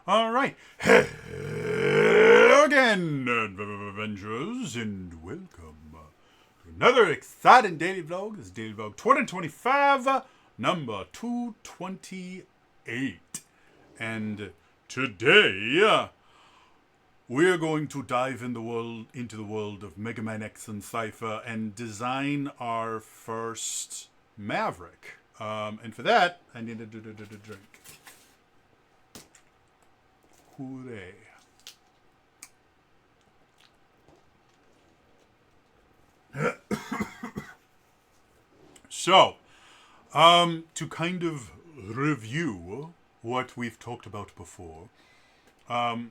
All right. Hello again, Avengers, and welcome to another exciting daily vlog. This is Daily Vlog 2025, number 228. And today, we are going to dive into the world of Mega Man X and Cypher and design our first Maverick. And for that, I need a drink. Hooray. So, to kind of review what we've talked about before, had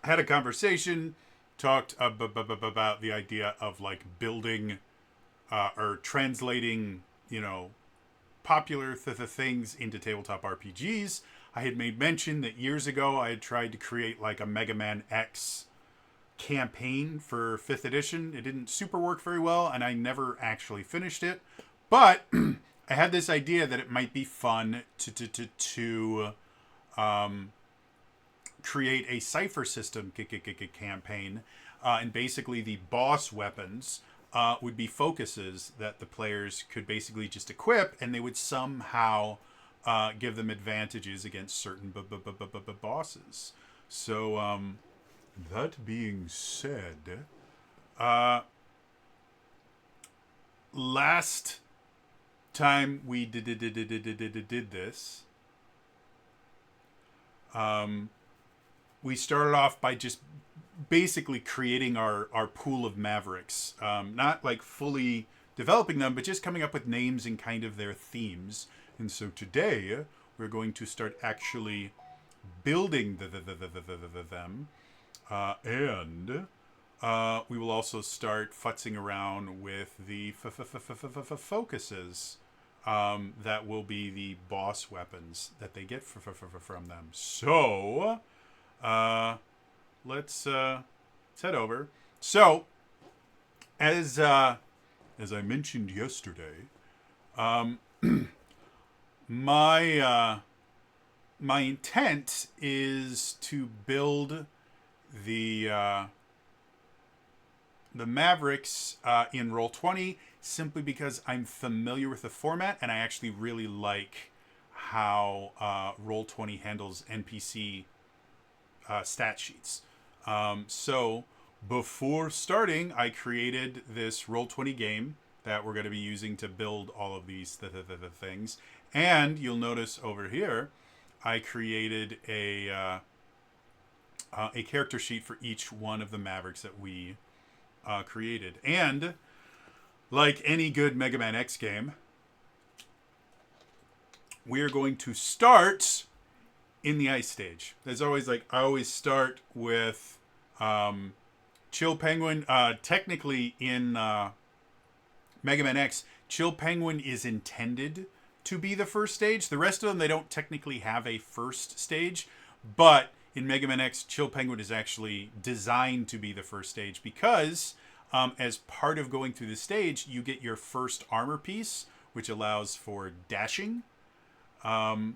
a conversation, talked about the idea of like building or translating, popular things into tabletop RPGs. I had made mention that years ago I had tried to create like a Mega Man X campaign for 5th edition. It didn't super work very well, and I never actually finished it. But I had this idea that it might be fun to create a Cypher system campaign, and basically the boss weapons would be focuses that the players could basically just equip, and they would somehow give them advantages against certain bosses. So, that being said, last time we did this, we started off by just basically creating our pool of Mavericks. Not like fully developing them, but just coming up with names and kind of their themes. And so today, we're going to start actually building them. And we will also start futzing around with the focuses that will be the boss weapons that they get from them. So, let's head over. So, as I mentioned yesterday, my intent is to build the Mavericks in Roll20 simply because I'm familiar with the format and I actually really like how Roll20 handles NPC stat sheets. So before starting, I created this Roll20 game that we're going to be using to build all of these things. And you'll notice over here, I created a character sheet for each one of the Mavericks that we created. And like any good Mega Man X game, we are going to start in the ice stage. There's always I always start with Chill Penguin. Technically in Mega Man X, Chill Penguin is intended to be the first stage. The rest of them, they don't technically have a first stage, but in Mega Man X, Chill Penguin is actually designed to be the first stage because as part of going through the stage, you get your first armor piece, which allows for dashing. And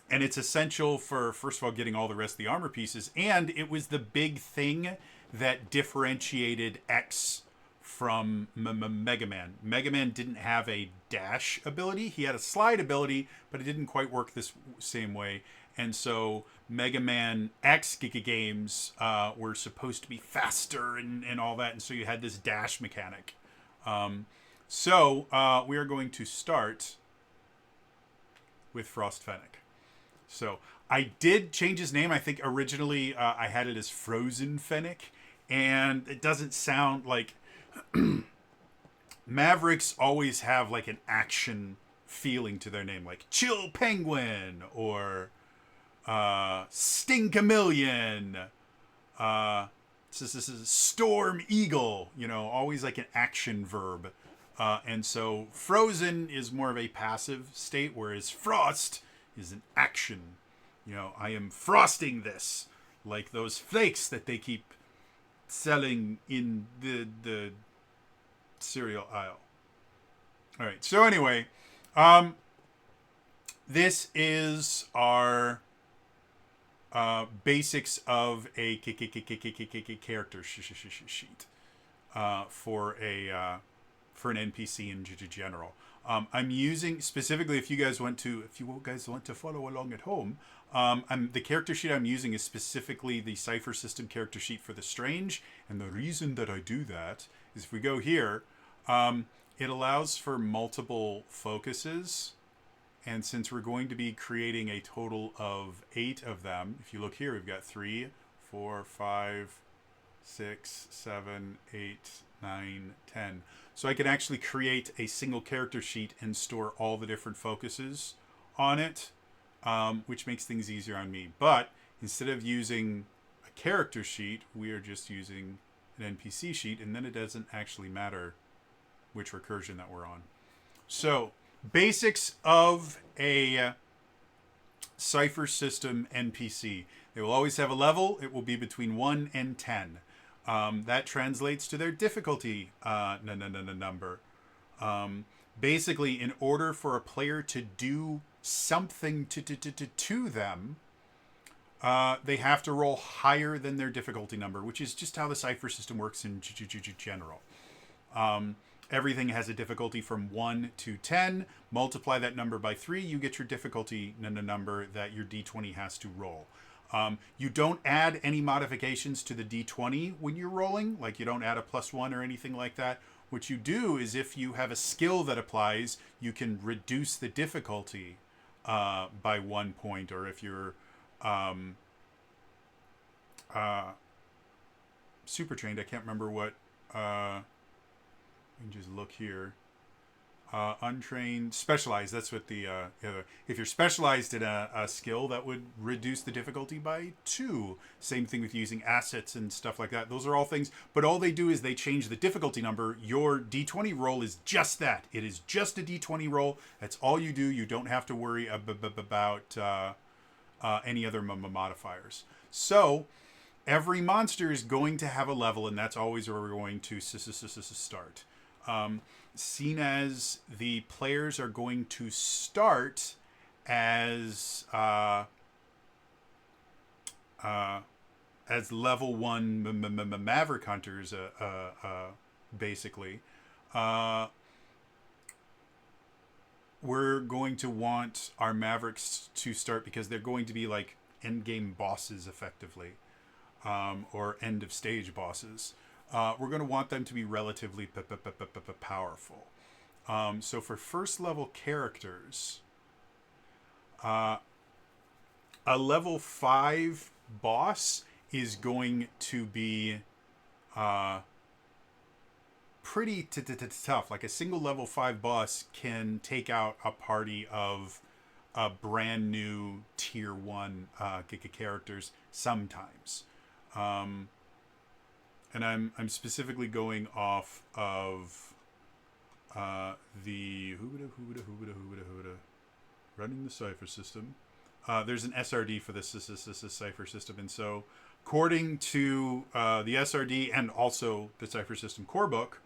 it's essential for, first of all, getting all the rest of the armor pieces. And it was the big thing that differentiated X from Mega Man. Mega Man didn't have a dash ability. He had a slide ability, but it didn't quite work this same way. And so Mega Man X games were supposed to be faster and all that. And so you had this dash mechanic. So we are going to start with Frost Fennec. So I did change his name. I think originally I had it as Frozen Fennec. And it doesn't sound like... Mavericks always have like an action feeling to their name. Like Chill Penguin or Stinkamillion. This is Storm Eagle. Always like an action verb. And so Frozen is more of a passive state, whereas Frost is an action. I am frosting this. Like those flakes that they keep selling in the cereal aisle. All right. So anyway, this is our basics of a character sheet for an NPC in general. I'm using specifically if you guys want to follow along at home. The character sheet I'm using is specifically the Cypher System character sheet for the Strange, and the reason that I do that is if we go here, it allows for multiple focuses. And since we're going to be creating a total of 8 of them, if you look here, we've got 3, 4, 5, 6, 7, 8, 9, 10. So I can actually create a single character sheet and store all the different focuses on it, which makes things easier on me. But instead of using a character sheet, we are just using an NPC sheet, and then it doesn't actually matter which recursion that we're on. So basics of a Cypher System NPC. They will always have a level. It will be between 1 and 10. That translates to their difficulty number. Basically, in order for a player to do something to them, they have to roll higher than their difficulty number, which is just how the Cypher System works in general. Everything has a difficulty from 1 to 10. Multiply that number by 3, you get your difficulty number that your D20 has to roll. You don't add any modifications to the D20 when you're rolling, like you don't add a +1 or anything like that. What you do is if you have a skill that applies, you can reduce the difficulty by 1 point, or if you're super trained, I can't remember what... you can just look here. Untrained, specialized. That's what the if you're specialized in a skill, that would reduce the difficulty by 2. Same thing with using assets and stuff like that. Those are all things, but all they do is they change the difficulty number. Your D20 roll is just that. It is just a D20 roll. That's all you do. You don't have to worry about any other modifiers. So every monster is going to have a level, and that's always where we're going to start. Seen as the players are going to start as level 1 Maverick hunters, basically, we're going to want our Mavericks to start because they're going to be like end game bosses, effectively, or end of stage bosses. We're going to want them to be relatively powerful. So for first level characters, a level 5 boss is going to be pretty tough. Like a single level 5 boss can take out a party of brand new tier 1 characters sometimes. And I'm specifically going off of the running the Cypher System. There's an SRD for this Cypher System, and so according to the SRD and also the Cypher System core book,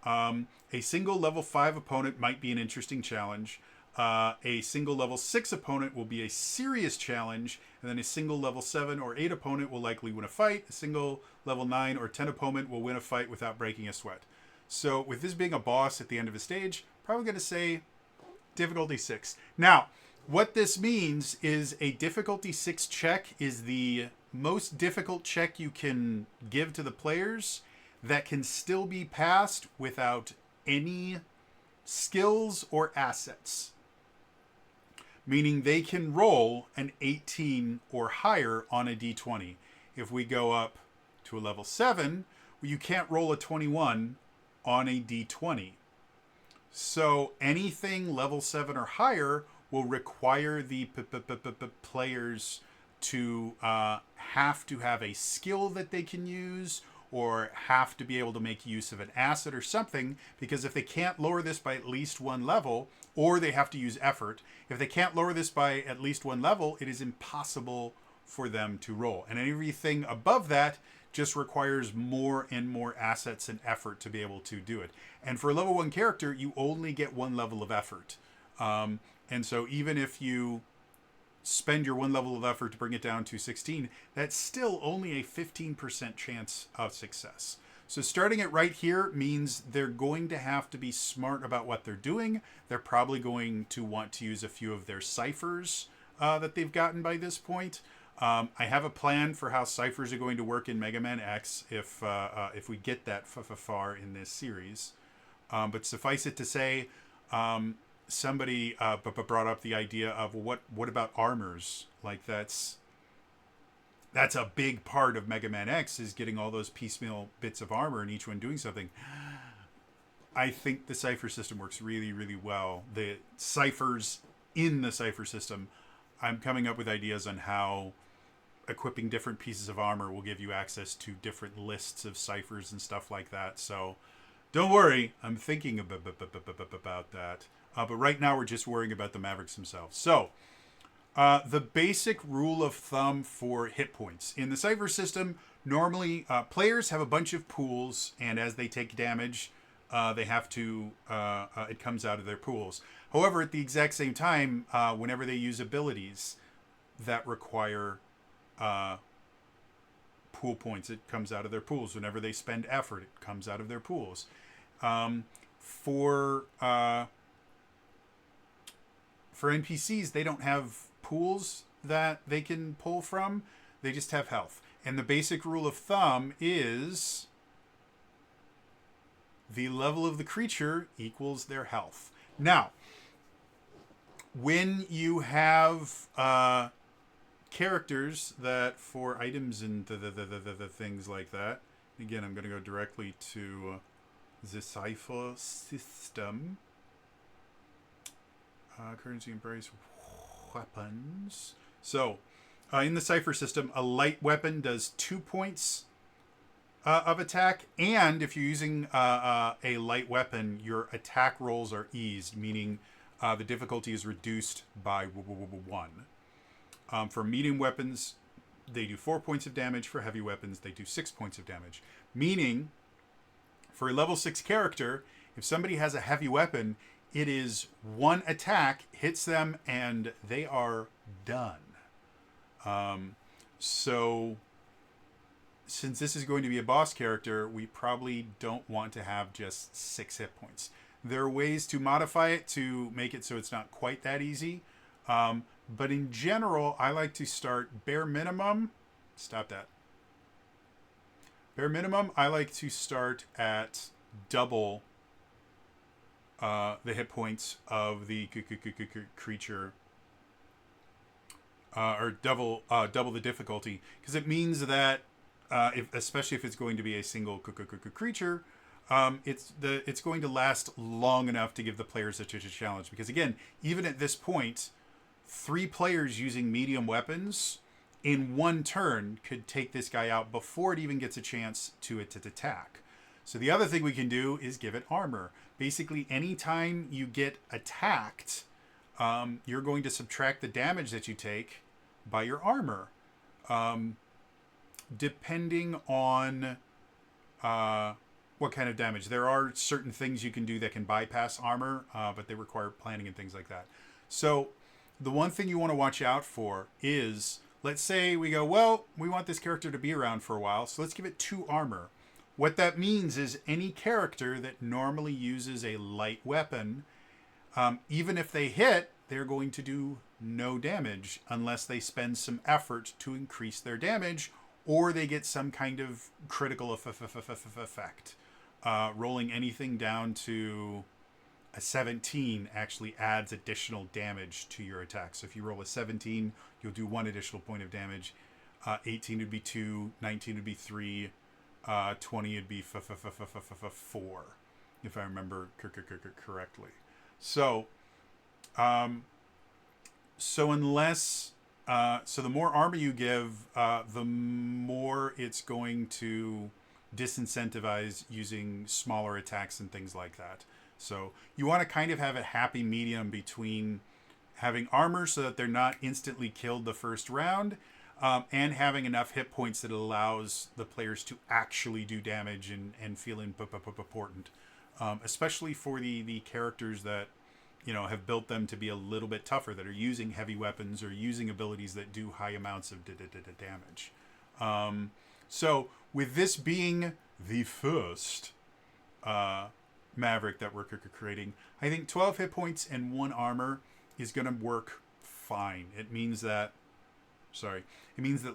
a single level 5 opponent might be an interesting challenge. A single level 6 opponent will be a serious challenge, and then a single level 7 or 8 opponent will likely win a fight. A single level 9 or 10 opponent will win a fight without breaking a sweat. So with this being a boss at the end of a stage, probably going to say difficulty 6. Now, what this means is a difficulty 6 check is the most difficult check you can give to the players that can still be passed without any skills or assets. Meaning they can roll an 18 or higher on a D20. If we go up to a level 7, you can't roll a 21 on a D20. So anything level 7 or higher will require the players to have to have a skill that they can use, or have to be able to make use of an asset or something, because if they can't lower this by at least 1 level, or they have to use effort, if they can't lower this by at least 1 level, it is impossible for them to roll. And everything above that just requires more and more assets and effort to be able to do it. And for a level 1 character, you only get 1 level of effort. And so even if you spend your 1 level of effort to bring it down to 16, that's still only a 15% chance of success. So starting it right here means they're going to have to be smart about what they're doing. They're probably going to want to use a few of their ciphers that they've gotten by this point. I have a plan for how ciphers are going to work in Mega Man X if we get that far in this series. But suffice it to say, somebody brought up the idea of what about armors? Like that's a big part of Mega Man X, is getting all those piecemeal bits of armor and each one doing something. I think the cipher system works really, really well. The ciphers in the cipher system, I'm coming up with ideas on how equipping different pieces of armor will give you access to different lists of ciphers and stuff like that. So don't worry, I'm thinking about that. But right now we're just worrying about the Mavericks themselves. So the basic rule of thumb for hit points. In the cipher system, normally players have a bunch of pools, and as they take damage, they have to, it comes out of their pools. However, at the exact same time, whenever they use abilities that require pool points, it comes out of their pools. Whenever they spend effort, it comes out of their pools. For NPCs, they don't have pools that they can pull from. They just have health. And the basic rule of thumb is the level of the creature equals their health. Now, when you have characters that for items and the things like that, again, I'm going to go directly to the cipher system. Currency embrace weapons. So, in the cipher system, a light weapon does 2 points of attack, and if you're using a light weapon, your attack rolls are eased, meaning the difficulty is reduced by 1. For medium weapons, they do 4 points of damage. For heavy weapons, they do 6 points of damage. Meaning, for a level 6 character, if somebody has a heavy weapon, it is 1 attack, hits them, and they are done. So, since this is going to be a boss character, we probably don't want to have just 6 hit points. There are ways to modify it to make it so it's not quite that easy. But in general, I like to start bare minimum. Stop that. Bare minimum, I like to start at double the hit points of the creature, or double the difficulty, because it means that especially if it's going to be a single creature, it's going to last long enough to give the players a challenge. Because again, even at this point, 3 players using medium weapons in 1 turn could take this guy out before it even gets a chance to attack. So the other thing we can do is give it armor. Basically, anytime you get attacked, you're going to subtract the damage that you take by your armor. Depending on what kind of damage. There are certain things you can do that can bypass armor, but they require planning and things like that. So the one thing you want to watch out for is, let's say we go, well, we want this character to be around for a while, so let's give it 2 armor. What that means is any character that normally uses a light weapon, even if they hit, they're going to do no damage unless they spend some effort to increase their damage, or they get some kind of critical effect. Rolling anything down to a 17 actually adds additional damage to your attack. So if you roll a 17, you'll do 1 additional point of damage. 18 would be 2, 19 would be 3, 20 would be 4, if I remember correctly. So, unless so the more armor you give, the more it's going to disincentivize using smaller attacks and things like that. So you want to kind of have a happy medium between having armor so that they're not instantly killed the first round, and having enough hit points that allows the players to actually do damage and feel important. Especially for the characters that have built them to be a little bit tougher, that are using heavy weapons or using abilities that do high amounts of damage. So with this being the first Maverick that we're creating, I think 12 hit points and 1 armor is going to work fine. It means that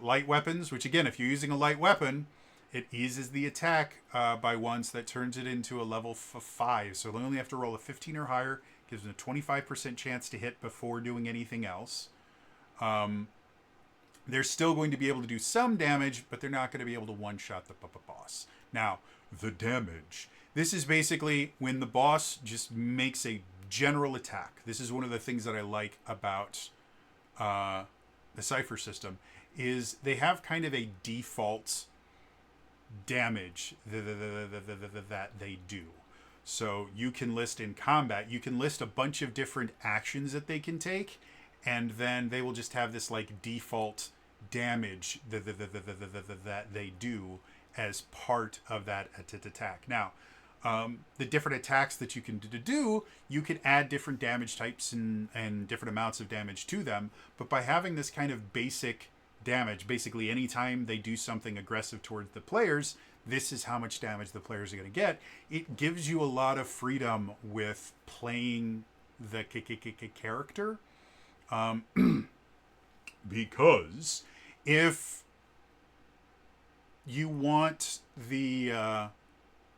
light weapons, which again, if you're using a light weapon, it eases the attack by 1, so that turns it into a level 5. So they only have to roll a 15 or higher, gives them a 25% chance to hit before doing anything else. They're still going to be able to do some damage, but they're not going to be able to one-shot the boss. Now, the damage. This is basically when the boss just makes a general attack. This is one of the things that I like about the Cypher system, is they have kind of a default damage that they do. So you can list in combat, you can list a bunch of different actions that they can take, and then they will just have this like default damage that they do as part of that attack. Now, the different attacks that you can do, you can add different damage types and different amounts of damage to them. But by having this kind of basic damage, basically anytime they do something aggressive towards the players, this is how much damage the players are going to get. It gives you a lot of freedom with playing the character. Because if you want the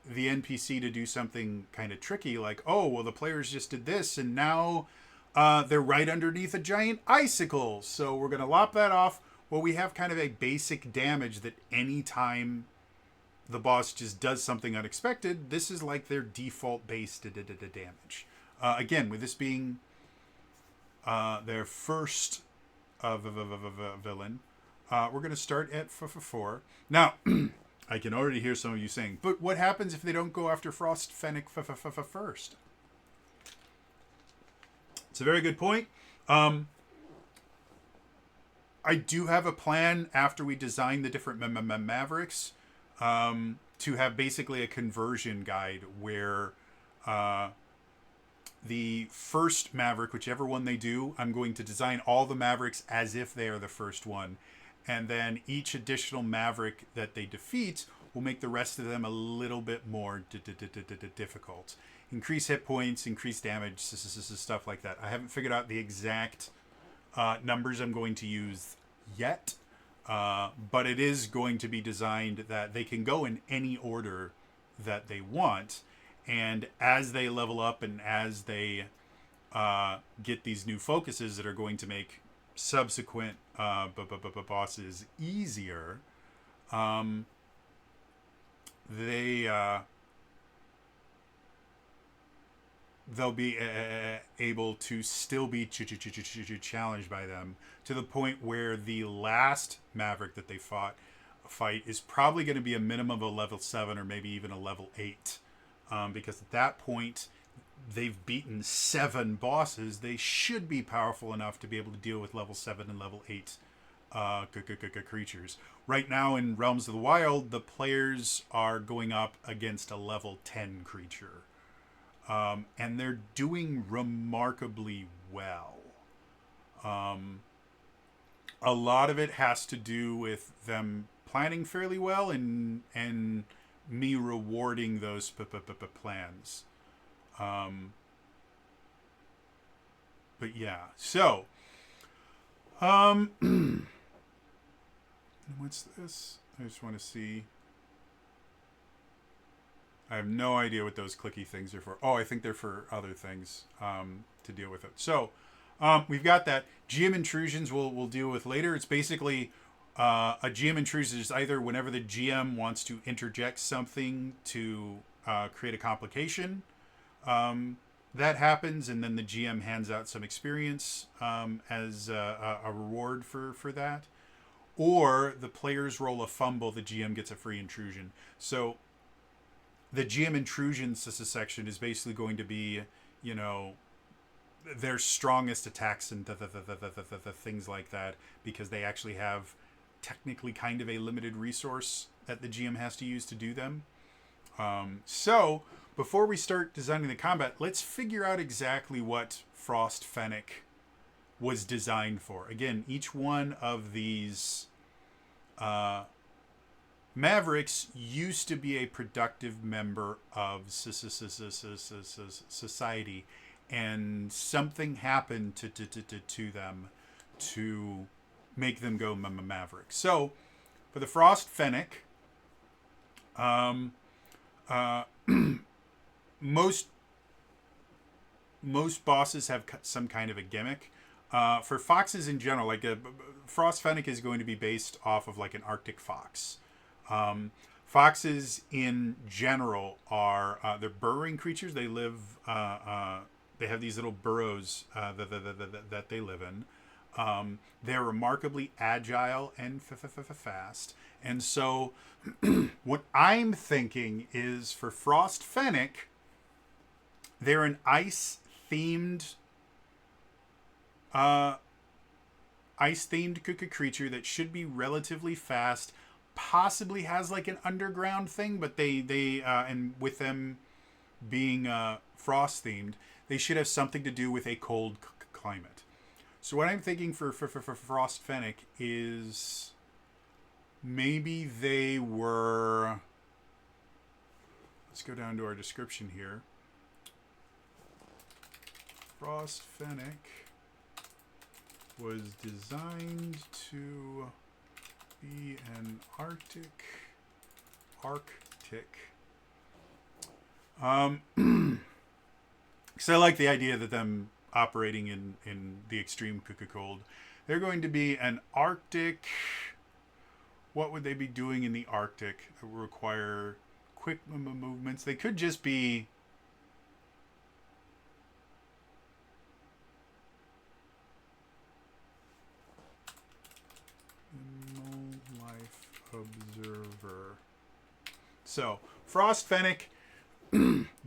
NPC to do something kind of tricky, like, oh, well, the players just did this, and now they're right underneath a giant icicle, so we're going to lop that off. Well, we have kind of a basic damage that anytime the boss just does something unexpected, this is like their default base damage. Again, with this being their first villain, we're going to start at 4. Now, I can already hear some of you saying, but what happens if they don't go after Frost Fennec first? It's a very good point. I do have a plan after we design the different Mavericks to have basically a conversion guide where the first Maverick, whichever one they do, I'm going to design all the Mavericks as if they are the first one. And then each additional Maverick that they defeat will make the rest of them a little bit more difficult. Increase hit points, increase damage, stuff like that. I haven't figured out the exact numbers I'm going to use yet, but it is going to be designed that they can go in any order that they want. And as they level up and as they get these new focuses that are going to make subsequent bosses easier, they'll be able to still be challenged by them, to the point where the last Maverick that they fight is probably going to be a minimum of a level 7 or maybe even a level 8, because at that point they've beaten 7 bosses. They should be powerful enough to be able to deal with level 7 and level 8 creatures. Right now in Realms of the Wild, the players are going up against a level 10 creature. And they're doing remarkably well. A lot of it has to do with them planning fairly well and me rewarding those plans. But yeah, so what's this? I just want to see. I have no idea what those clicky things are for. Oh, I think they're for other things to deal with it. So we've got that. GM intrusions we'll deal with later. It's basically a GM intrusion is either whenever the GM wants to interject something to create a complication. That happens, and then the GM hands out some experience as a reward for that. Or the players roll a fumble, the GM gets a free intrusion. So the GM intrusion section is basically going to be, their strongest attacks and the things like that, because they actually have technically kind of a limited resource that the GM has to use to do them. So before we start designing the combat, let's figure out exactly what Frost Fennec was designed for. Again, each one of these Mavericks used to be a productive member of society, and something happened to them to make them go Maverick. So, for the Frost Fennec, most bosses have some kind of a gimmick. For foxes in general, like Frost Fennec is going to be based off of like an Arctic fox. Foxes in general are they're burrowing creatures. They live. They have these little burrows that they live in. They're remarkably agile and fast. And so, what I'm thinking is for Frost Fennec, they're an ice-themed creature that should be relatively fast. Possibly has like an underground thing, but they and with them being frost themed, they should have something to do with a cold climate. So what I'm thinking for Frost Fennec is maybe they were. Let's go down to our description here. Frost Fennec was designed to be an Arctic. Because I like the idea that them operating in the extreme cold. They're going to be an Arctic. What would they be doing in the Arctic that would require quick movements? They could just be. Observer. So, Frost Fennec,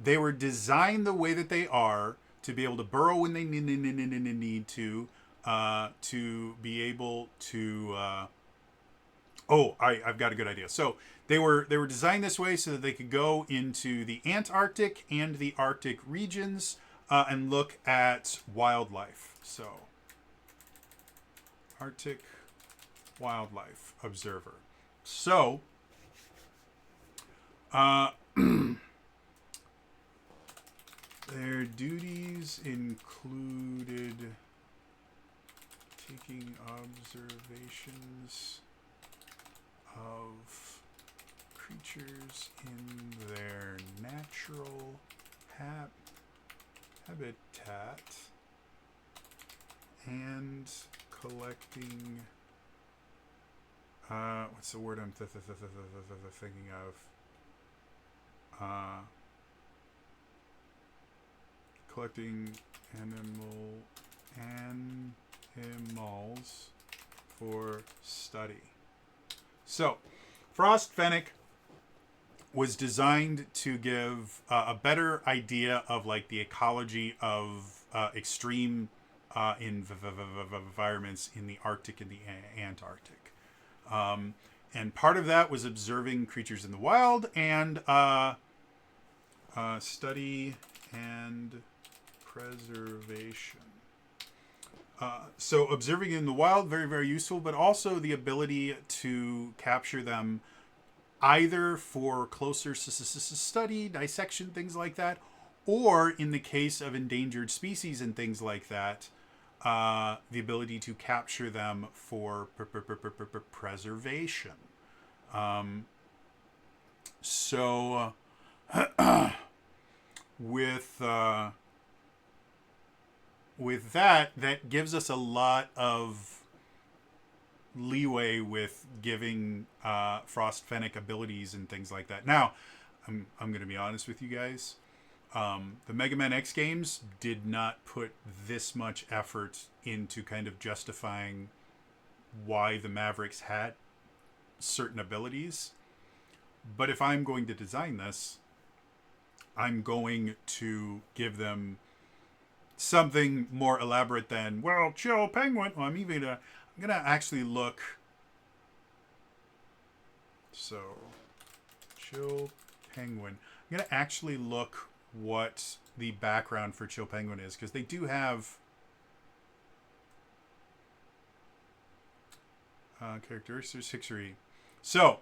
they were designed the way that they are to be able to burrow when they need to be able to. I've got a good idea. So they were designed this way so that they could go into the Antarctic and the Arctic regions and look at wildlife. So, Arctic Wildlife Observer. So, their duties included taking observations of creatures in their natural habitat and collecting. What's the word I'm thinking of? Collecting animals for study. So, Frost Fennec was designed to give a better idea of like the ecology of extreme environments in the Arctic and the Antarctic. And part of that was observing creatures in the wild and study and preservation. So observing in the wild, very, very useful, but also the ability to capture them either for closer study, dissection, things like that, or in the case of endangered species and things like that, the ability to capture them for preservation. So with that gives us a lot of leeway with giving Frost Fennec abilities and things like that. Now, I'm going to be honest with you guys. The Mega Man X games did not put this much effort into kind of justifying why the Mavericks had certain abilities. But if I'm going to design this, I'm going to give them something more elaborate than, well, chill penguin. Well, I'm going to actually look. So, chill penguin. I'm I'm going to actually look what the background for Chill Penguin is, because they do have characteristics history. So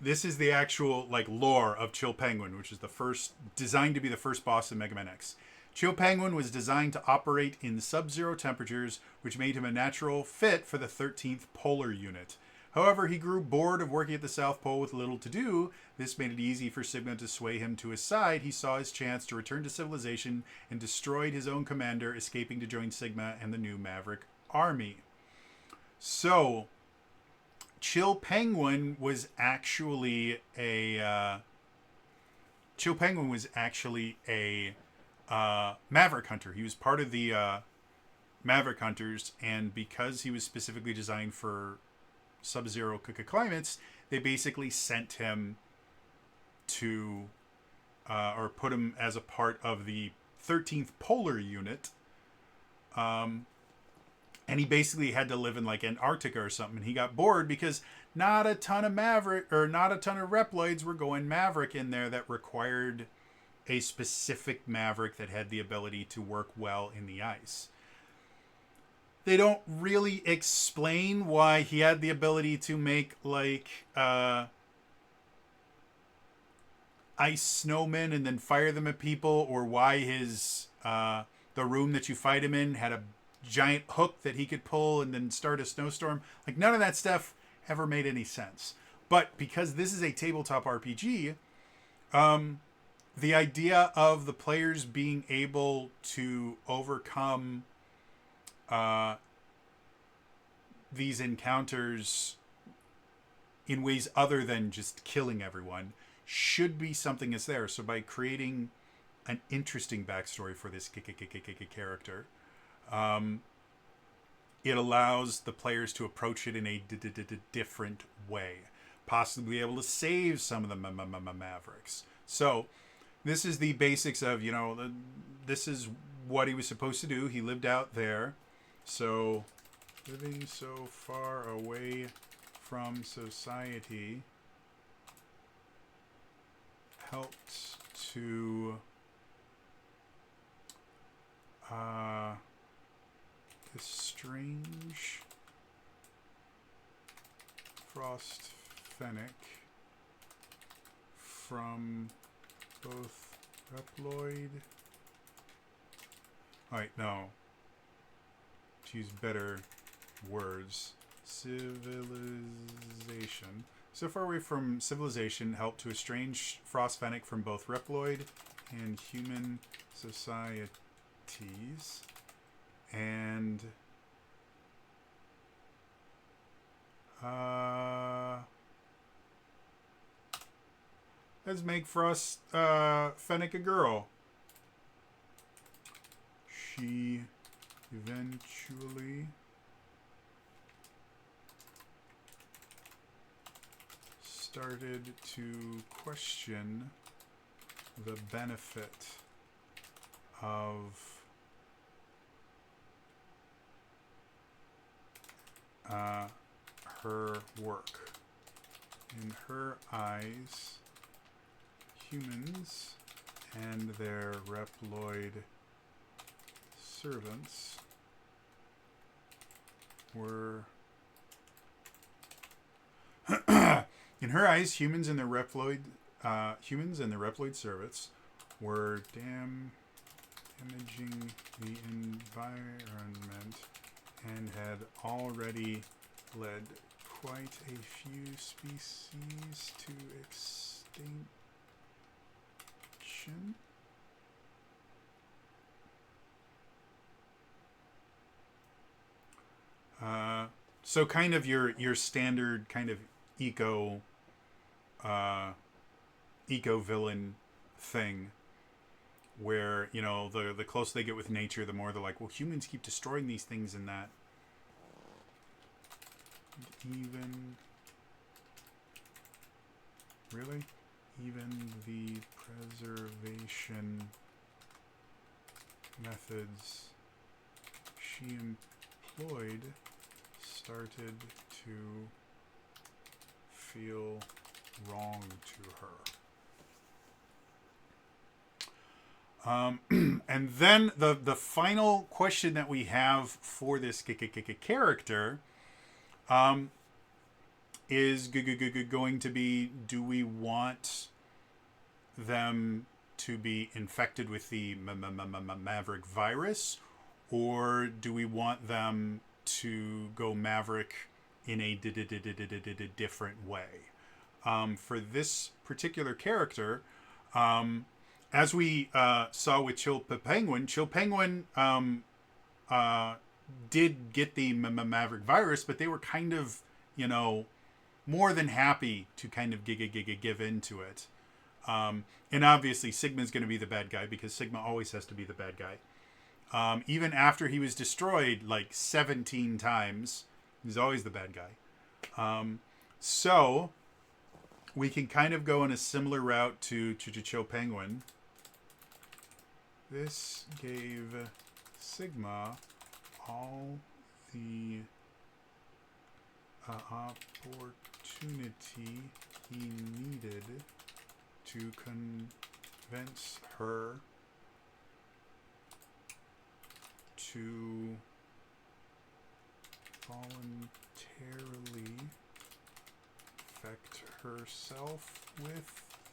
this is the actual like lore of Chill Penguin, which is the first designed to be the first boss in Mega Man X. Chill Penguin was designed to operate in sub-zero temperatures, which made him a natural fit for the 13th Polar Unit. However, he grew bored of working at the South Pole with little to do. This made it easy for Sigma to sway him to his side. He saw his chance to return to civilization and destroyed his own commander, escaping to join Sigma and the new Maverick army. So, Chill Penguin was actually a Maverick hunter. He was part of the Maverick hunters, and because he was specifically designed for sub-zero climates, they basically sent him to or put him as a part of the 13th Polar Unit. And he basically had to live in like Antarctica or something. And he got bored because not a ton of Reploids were going Maverick in there that required a specific Maverick that had the ability to work well in the ice. They don't really explain why he had the ability to make like ice snowmen and then fire them at people, or why his the room that you fight him in had a giant hook that he could pull and then start a snowstorm. Like, none of that stuff ever made any sense. But because this is a tabletop RPG, the idea of the players being able to overcome these encounters in ways other than just killing everyone should be something that's there. So by creating an interesting backstory for this character, it allows the players to approach it in a different way, possibly be able to save some of the Mavericks. So this is the basics of, this is what he was supposed to do. He lived out there. So living so far away from society helped to estrange Frost Fennec from both Reploid. Alright, no. To use better words. Civilization. So far away from civilization helped to estrange Frost Fennec from both Reploid and human societies. And let's make Frost Fennec a girl. She eventually started to question the benefit of her work. In her eyes, humans and their Reploid servants were in her eyes, humans and the Reploid servants were damaging the environment and had already led quite a few species to extinction. So kind of your standard kind of eco villain thing, where the closer they get with nature, the more they're like, well, humans keep destroying these things, and that even the preservation methods she employed started to feel wrong to her. And then the final question that we have for this character is going to be: do we want them to be infected with the Maverick virus, or do we want them to go Maverick in a different way? For this particular character, as we saw with Chill Penguin did get the Maverick virus, but they were kind of, more than happy to kind of give into it. And obviously, Sigma's going to be the bad guy because Sigma always has to be the bad guy. Even after he was destroyed like 17 times, he's always the bad guy. So we can kind of go in a similar route to Chill Penguin. This gave Sigma all the opportunity he needed to convince her to voluntarily infect herself with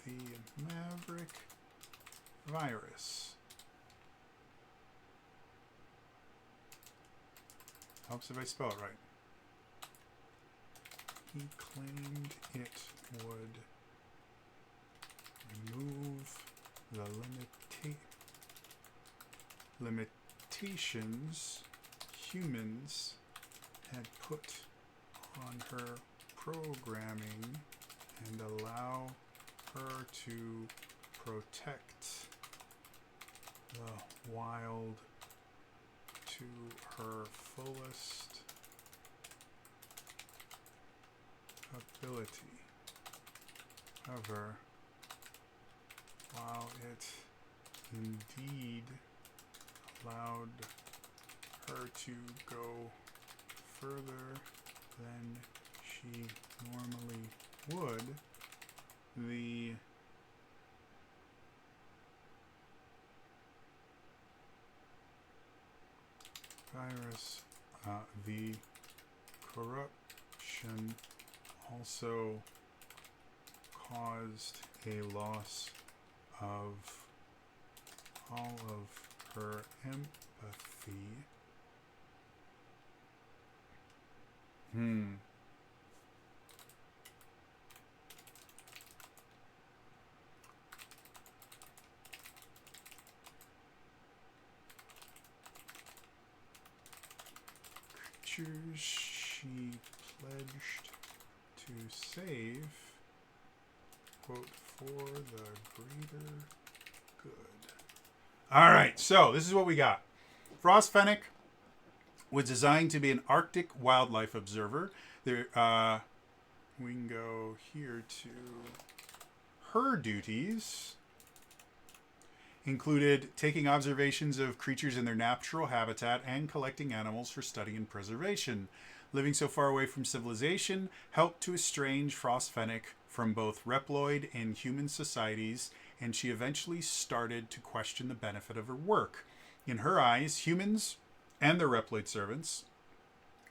the Maverick virus. Helps if I spell it right. He claimed it would remove the limitations humans had put on her programming and allow her to protect the wild to her fullest ability. However, while it indeed allowed her to go further than she normally would, the virus, the corruption also caused a loss of all of her empathy. Creatures she pledged to save, quote, for the greater good. All right, so this is what we got. Frost Fennec was designed to be an Arctic wildlife observer. There, we can go here to her duties. Included taking observations of creatures in their natural habitat and collecting animals for study and preservation. Living so far away from civilization helped to estrange Frost Fennec from both Reploid and human societies, and she eventually started to question the benefit of her work. In her eyes, humans and their Reploid servants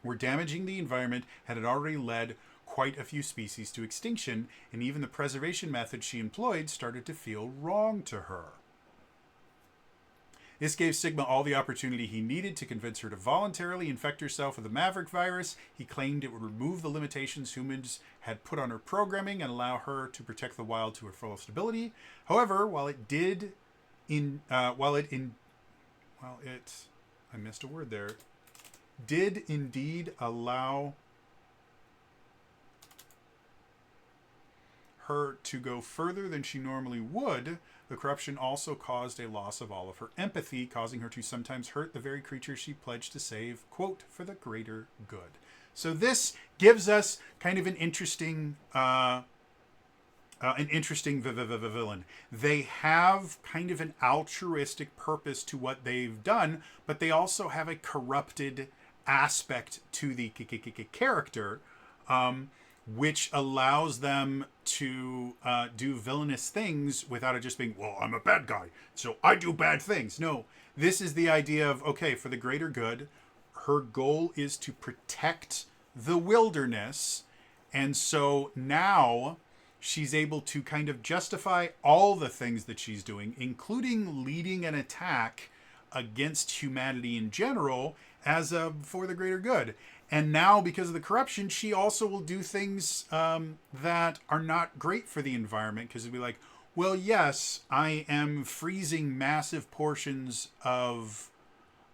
were damaging the environment and had already led quite a few species to extinction, and even the preservation methods she employed started to feel wrong to her. This gave Sigma all the opportunity he needed to convince her to voluntarily infect herself with the Maverick virus. He claimed it would remove the limitations humans had put on her programming and allow her to protect the wild to her fullest ability. However, I missed a word there, did indeed allow her to go further than she normally would, the corruption also caused a loss of all of her empathy, causing her to sometimes hurt the very creature she pledged to save, quote, for the greater good. So this gives us kind of an interesting villain. They have kind of an altruistic purpose to what they've done, but they also have a corrupted aspect to the character. which allows them to do villainous things without it just being, well, I'm a bad guy, so I do bad things. No, this is the idea of, okay, for the greater good, her goal is to protect the wilderness. And so now she's able to kind of justify all the things that she's doing, including leading an attack against humanity in general as for the greater good. And now, because of the corruption, she also will do things that are not great for the environment, because it'll be like, well, yes, I am freezing massive portions of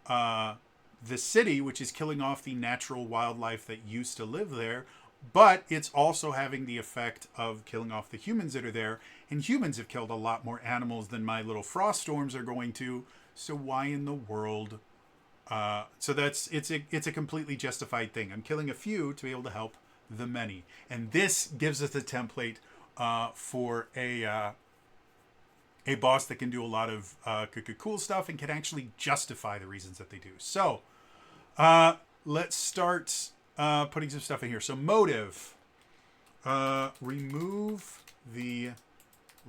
the city, which is killing off the natural wildlife that used to live there, but it's also having the effect of killing off the humans that are there. And humans have killed a lot more animals than my little frost storms are going to. So why in the world? So it's a completely justified thing. I'm killing a few to be able to help the many, and this gives us a template for a boss that can do a lot of cool stuff and can actually justify the reasons that they do. So let's start putting some stuff in here. So motive, remove the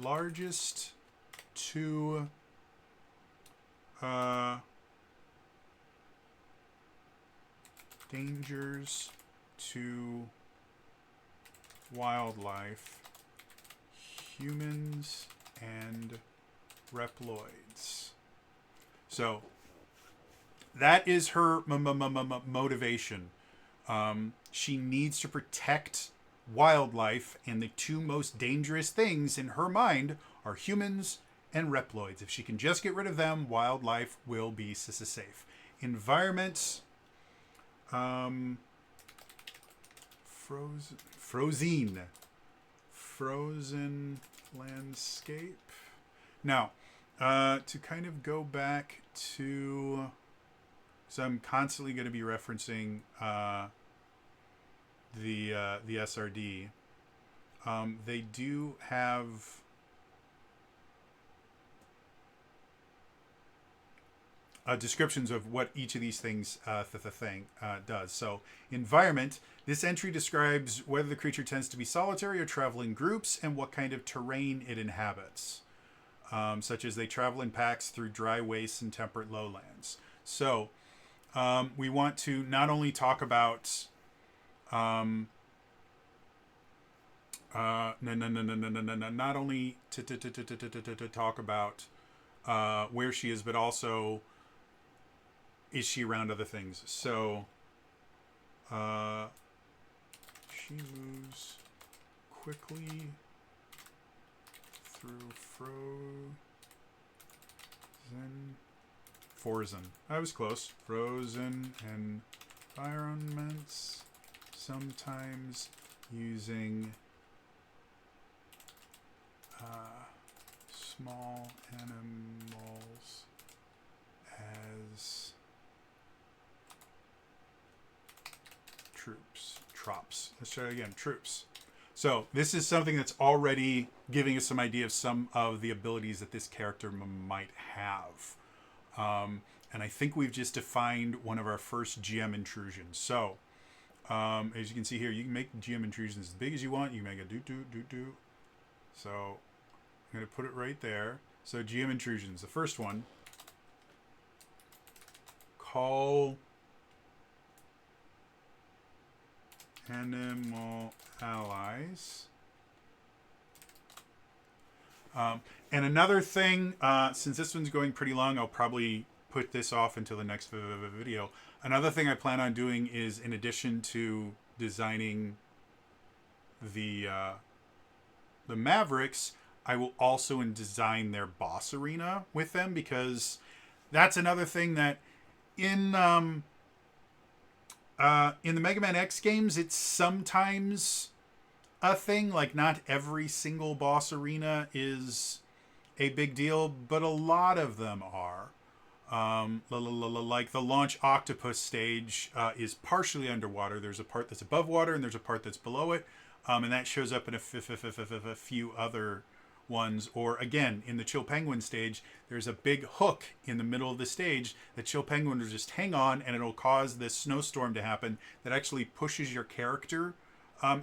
largest two dangers to wildlife, humans and reploids. So that is her motivation. She needs to protect wildlife, and the two most dangerous things in her mind are humans and reploids. If she can just get rid of them, wildlife will be safe. Environment, frozen landscape. Now, to kind of go back to, so I'm constantly going to be referencing the SRD. They do have descriptions of what each of these things does. So, environment. This entry describes whether the creature tends to be solitary or travel in groups and what kind of terrain it inhabits, such as they travel in packs through dry wastes and temperate lowlands. So, we want to not only talk about not only to talk about where she is, but also is she around other things. So she moves quickly through frozen. I was close. Frozen environments, sometimes using small animals as trops. Let's try it again. Troops. So this is something that's already giving us some idea of some of the abilities that this character might have. And I think we've just defined one of our first GM intrusions. So as you can see here, you can make GM intrusions as big as you want. You can make a do. So I'm going to put it right there. So GM intrusions. The first one, call animal allies. And another thing, since this one's going pretty long, I'll probably put this off until the next video. Another thing I plan on doing is, in addition to designing the Mavericks, I will also design their boss arena with them, because that's another thing that in the Mega Man X games, it's sometimes a thing. Like, not every single boss arena is a big deal, but a lot of them are. Like the Launch Octopus stage is partially underwater. There's a part that's above water and there's a part that's below it, and that shows up in a few other ones. Or again, in the Chill Penguin stage, there's a big hook in the middle of the stage that Chill Penguin will just hang on, and it'll cause this snowstorm to happen that actually pushes your character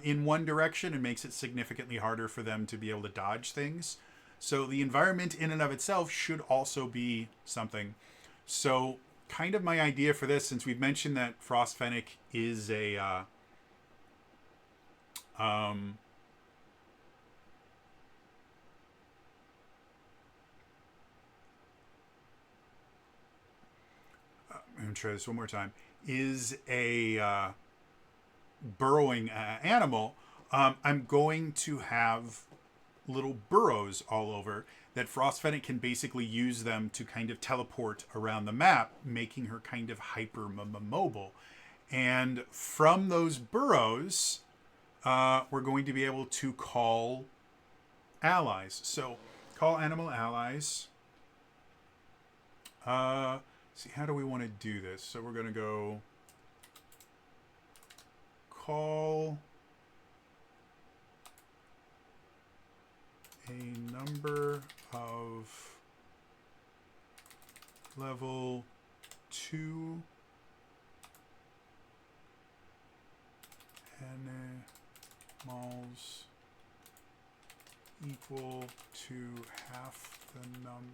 in one direction and makes it significantly harder for them to be able to dodge things. So the environment in and of itself should also be something. So kind of my idea for this, since we've mentioned that Frost Fennec is a I'm going to try this one more time, is a burrowing animal, I'm going to have little burrows all over that Frost Fennec can basically use them to kind of teleport around the map, making her kind of hyper mobile. And from those burrows, we're going to be able to call allies. So call animal allies. See, how do we want to do this? So we're going to go call a number of level 2 animals equal to half the number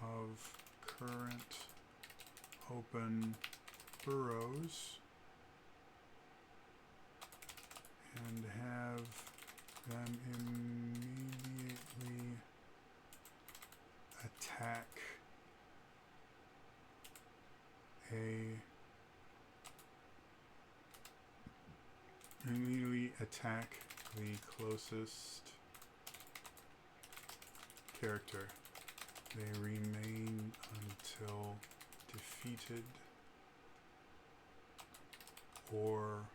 of current open burrows and have them immediately attack the closest character. They remain until defeated or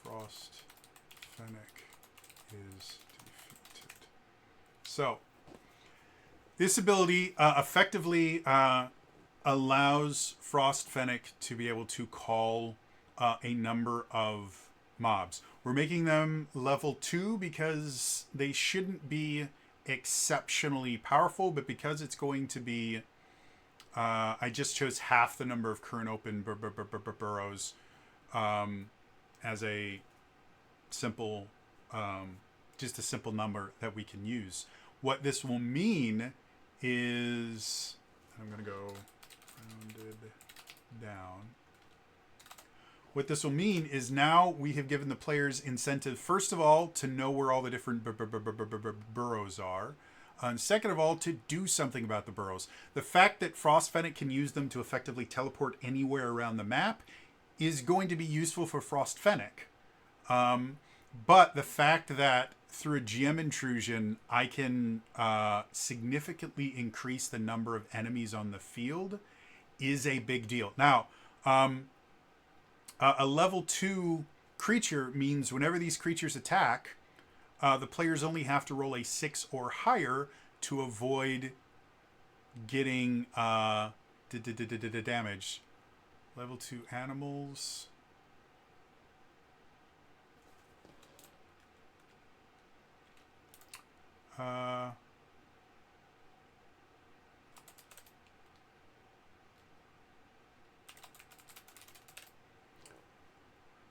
Frost Fennec is defeated. So this ability effectively allows Frost Fennec to be able to call a number of mobs. We're making them level 2 because they shouldn't be exceptionally powerful, but because it's going to be I just chose half the number of current open burrows as a simple just a simple number that we can use. What this will mean is, I'm going to go rounded down. What this will mean is now we have given the players incentive, first of all, to know where all the different burrows are. And second of all, to do something about the burrows. The fact that Frost Fennec can use them to effectively teleport anywhere around the map is going to be useful for Frost Fennec. But the fact that through a GM intrusion, I can significantly increase the number of enemies on the field is a big deal. Now, a level 2 creature means whenever these creatures attack, the players only have to roll a 6 or higher to avoid getting damage. Level 2 animals.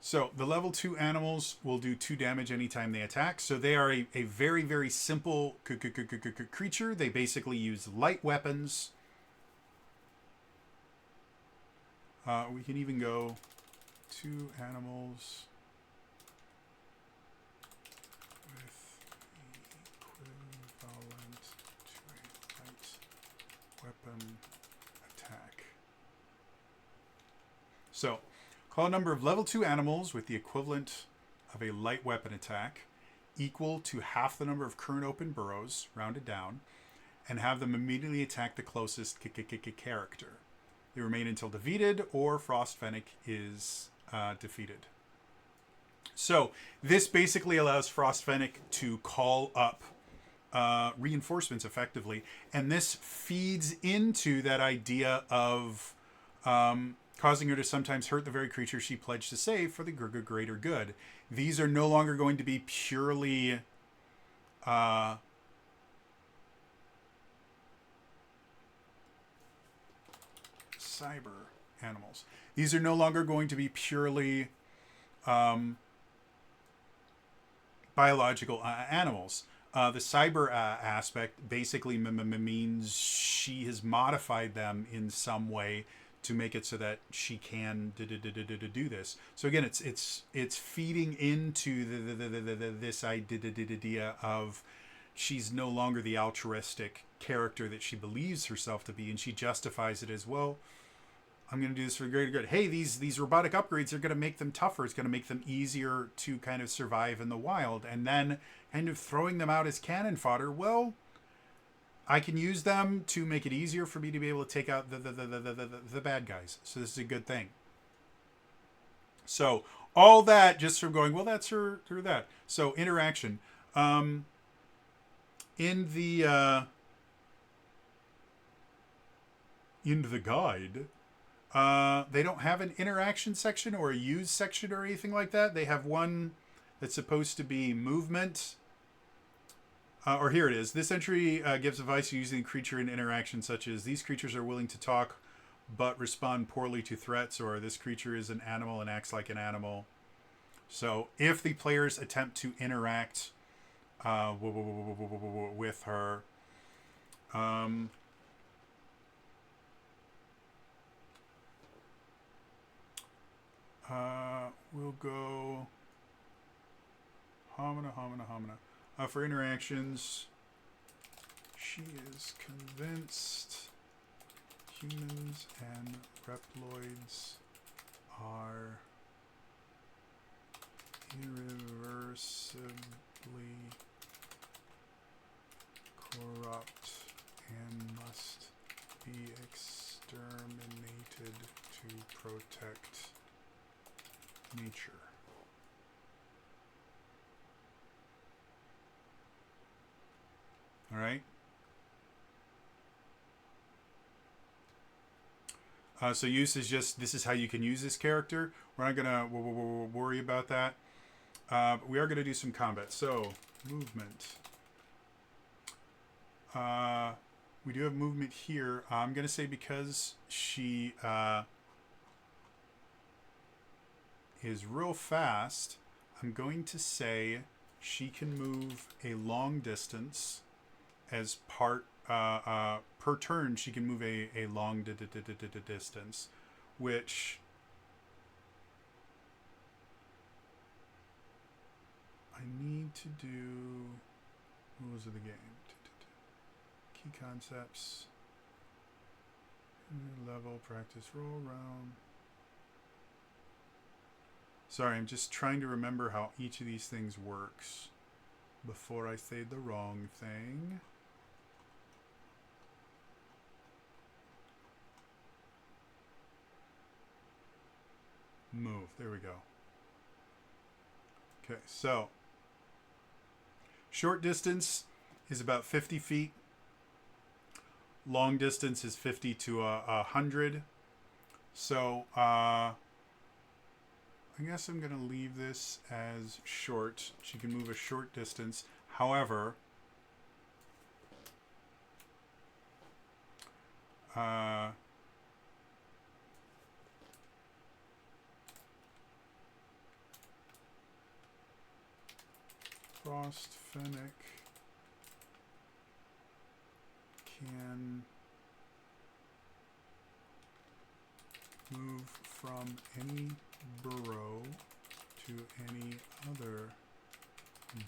So the level 2 animals will do 2 damage anytime they attack. So they are a very, very simple creature. They basically use light weapons. We can even go 2 animals with equivalent to a light weapon attack. So call a number of level 2 animals with the equivalent of a light weapon attack equal to half the number of current open burrows, rounded down, and have them immediately attack the closest character. They remain until defeated or Frost Fennec is defeated. So this basically allows Frost Fennec to call up reinforcements effectively, and this feeds into that idea of causing her to sometimes hurt the very creature she pledged to save for the greater good. These are no longer going to be purely cyber animals. These are no longer going to be purely biological animals. The cyber aspect basically means she has modified them in some way to make it so that she can do this. So again, it's feeding into this idea of she's no longer the altruistic character that she believes herself to be, and she justifies it as, well, I'm going to do this for the greater good. Hey, these robotic upgrades are going to make them tougher. It's going to make them easier to kind of survive in the wild. And then kind of throwing them out as cannon fodder. Well, I can use them to make it easier for me to be able to take out the bad guys. So this is a good thing. So all that just from going, well, that's her through that. So interaction. In the guide, they don't have an interaction section or a use section or anything like that. They have one that's supposed to be movement. Or here it is. This entry gives advice using creature in interaction, such as these creatures are willing to talk but respond poorly to threats, or this creature is an animal and acts like an animal. So if the players attempt to interact with her, we'll go homina. For interactions, she is convinced humans and reploids are irreversibly corrupt and must be exterminated to protect nature. All right. So use is just, this is how you can use this character. We're not going to worry about that. We are going to do some combat. So movement. We do have movement here. I'm going to say because she is real fast, I'm going to say she can move a long distance as part per turn. She can move a long distance, which I need to do. Rules of the game. Key concepts. Level practice roll round. Sorry, I'm just trying to remember how each of these things works before I say the wrong thing. Move. There we go. Okay, so short distance is about 50 feet. Long distance is 50 to 100. So I guess I'm going to leave this as short. She can move a short distance. However, Frost Fennec can move from any burrow to any other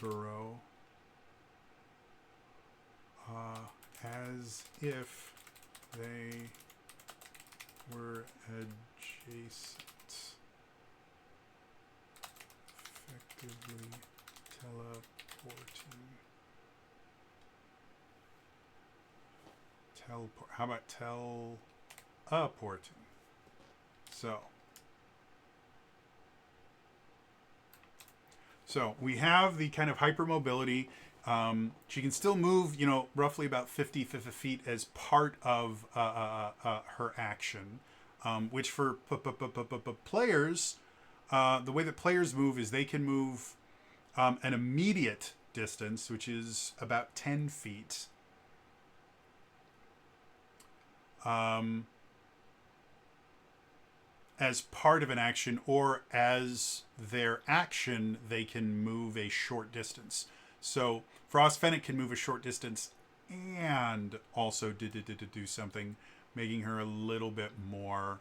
burrow as if they were adjacent, effectively teleporting. How about teleporting? So we have the kind of hypermobility. She can still move, roughly about 50 feet as part of her action, which for players, the way that players move is they can move an immediate distance, which is about 10 feet. as part of an action, or as their action, they can move a short distance. So Frost Fennec can move a short distance and also do something, making her a little bit more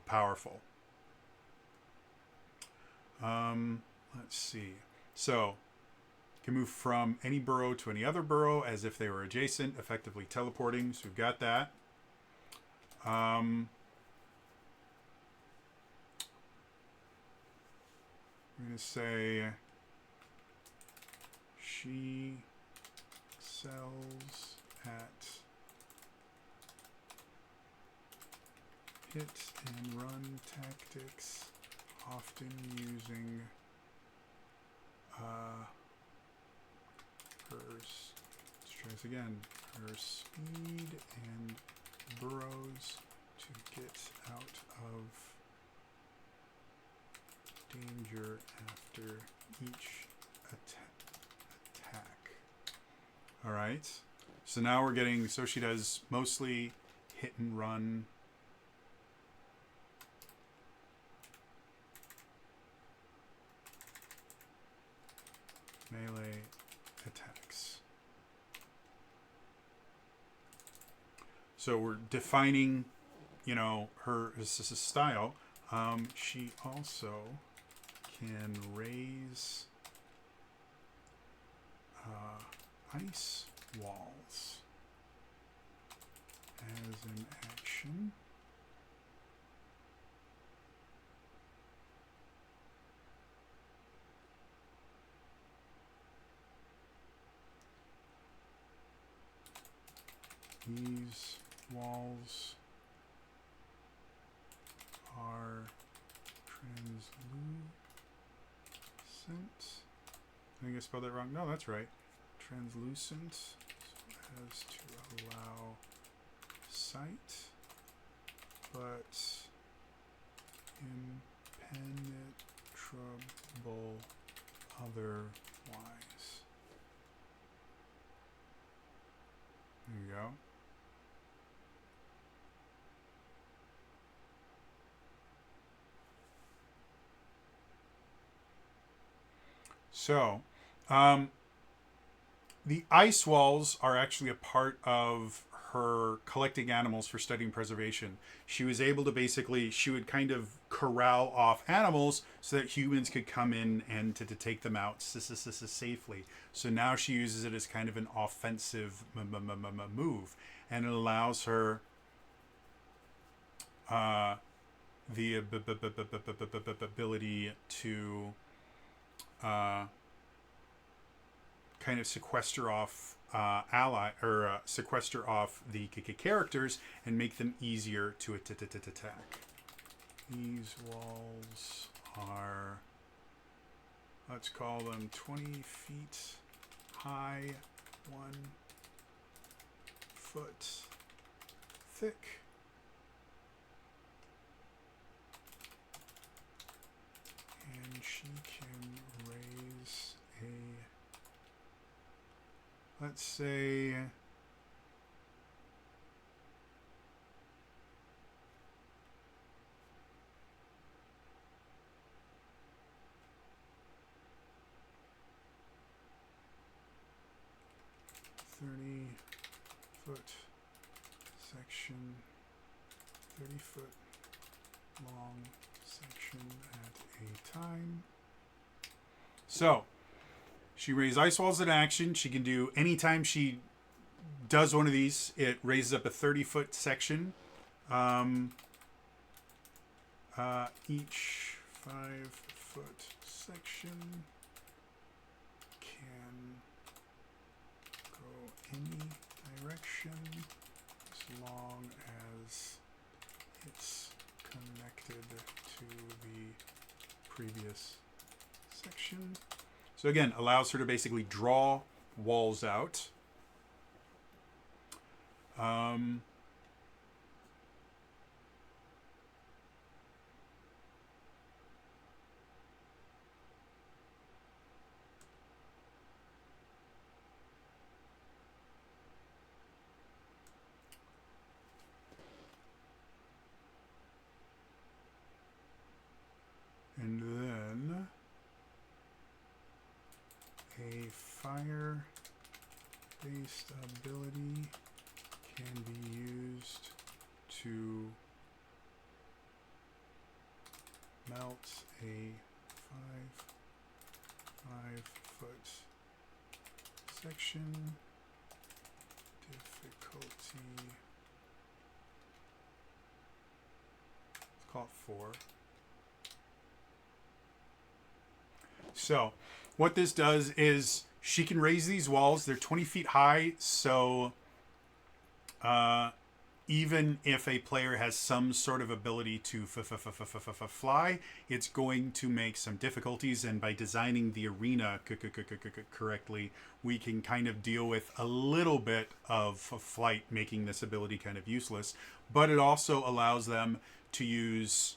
powerful. Let's see. So can move from any burrow to any other burrow as if they were adjacent, effectively teleporting. So we've got that. I'm going to say she sells at hit and run tactics, often using let's try this again, her speed and burrows to get out of danger after each attack. All right. So now we're getting, so she does mostly hit and run. Melee attacks. So we're defining, her style. She also can raise ice walls as an action. These walls are translucent. I think I spelled that wrong. No, that's right. Translucent as to allow sight, but impenetrable otherwise. There you go. So, the ice walls are actually a part of her collecting animals for studying preservation. She was able to basically, she would kind of corral off animals so that humans could come in and to take them out safely. So now she uses it as kind of an offensive move, and it allows her the ability to kind of sequester off sequester off the characters and make them easier to attack. These walls are, let's call them 20 feet high, 1 foot thick. And she can raise a, let's say, foot section, 30-foot long section at a time. So she raised ice walls in action. She can do, anytime she does one of these, it raises up a 30-foot section. Each 5-foot section can go any direction as long as it's connected to the previous section. So again, allows her to basically draw walls out. Fire-based ability can be used to melt a 5-foot section. Difficulty. Let's call it 4. So, what this does is she can raise these walls. They're 20 feet high, so even if a player has some sort of ability to fly, it's going to make some difficulties. And by designing the arena correctly, we can kind of deal with a little bit of flight, making this ability kind of useless. But it also allows them to use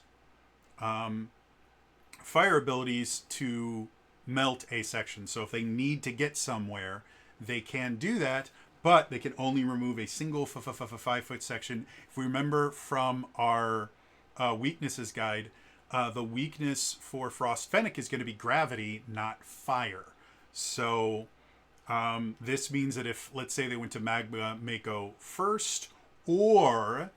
fire abilities to melt a section. So if they need to get somewhere, they can do that, but they can only remove a single 5-foot section. If we remember from our weaknesses guide, the weakness for Frost Fennec is going to be gravity, not fire. So this means that if, let's say, they went to Magma Mako first, or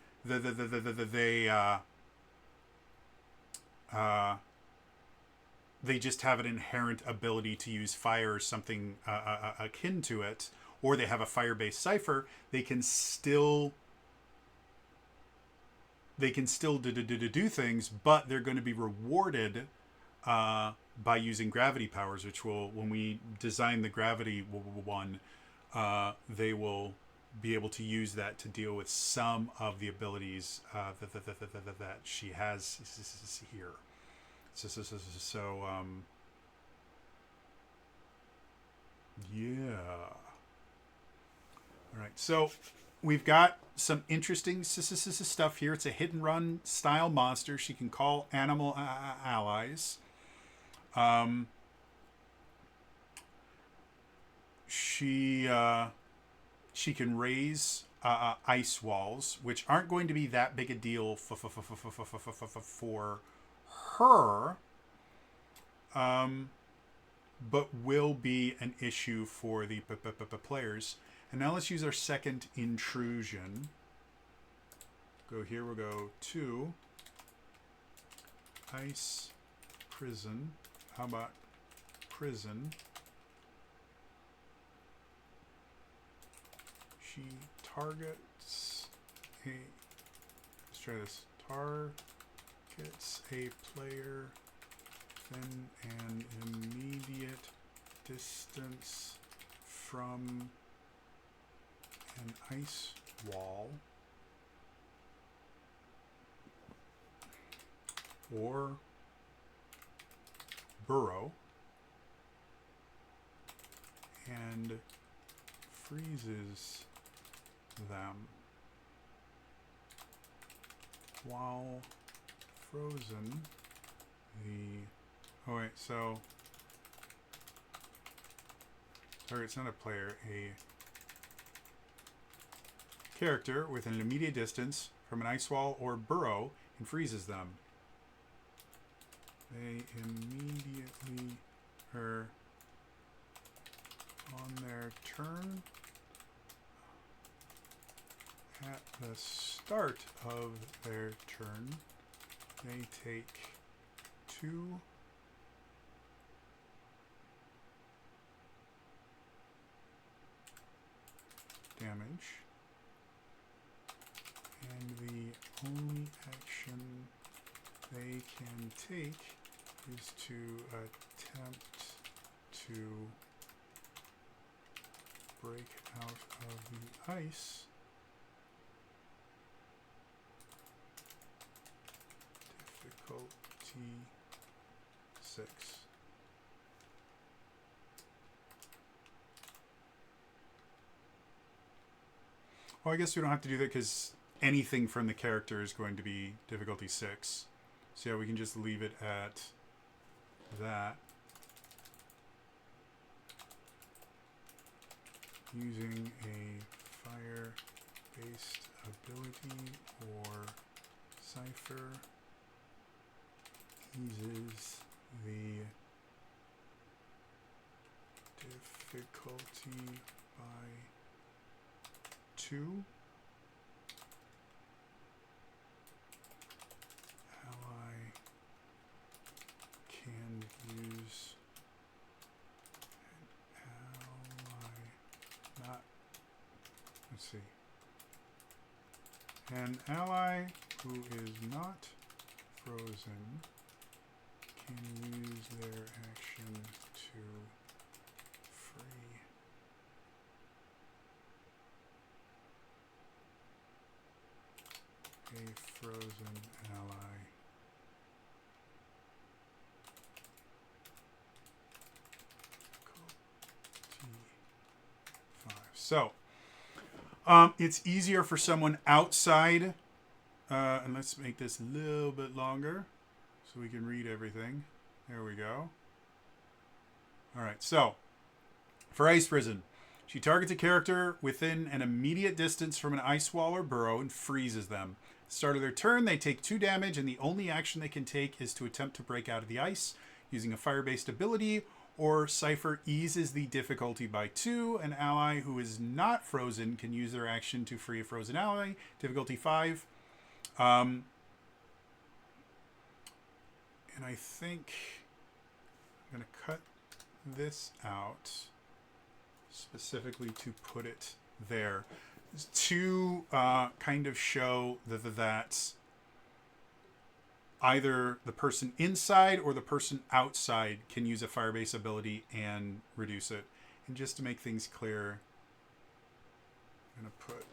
they just have an inherent ability to use fire or something akin to it, or they have a fire-based cipher, they can still do things, but they're going to be rewarded by using gravity powers, which will, when we design the gravity one, they will be able to use that to deal with some of the abilities that she has here. So yeah. All right, so we've got some interesting stuff here. It's a hit and run style monster. She can call animal allies. She can raise ice walls, which aren't going to be that big a deal for her, but will be an issue for the players. And now let's use our second intrusion. Go here, we'll go to ice prison. How about prison? She targets a, let's try this, targets a player within an immediate distance from an ice wall or burrow and freezes them while frozen. Oh wait, so target's not a player, a character with an immediate distance from an ice wall or burrow and freezes them. They immediately are on their turn. At the start of their turn, they take 2 damage. And the only action they can take is to attempt to break out of the ice. Difficulty 6. Well, I guess we don't have to do that because anything from the character is going to be difficulty 6. So yeah, we can just leave it at that. Using a fire-based ability or cipher eases the difficulty by 2. Ally can use an ally not, let's see, an ally who is not frozen can use their action to free a frozen ally. T5. So it's easier for someone outside, and let's make this a little bit longer so we can read everything. There we go. All right, so for Ice Prison, she targets a character within an immediate distance from an ice wall or burrow and freezes them. At the start of their turn, they take 2 damage, and the only action they can take is to attempt to break out of the ice. Using a fire-based ability or Cypher eases the difficulty by 2. An ally who is not frozen can use their action to free a frozen ally. Difficulty 5. And I think I'm going to cut this out specifically to put it there to kind of show that either the person inside or the person outside can use a fire-based ability and reduce it. And just to make things clear, I'm going to put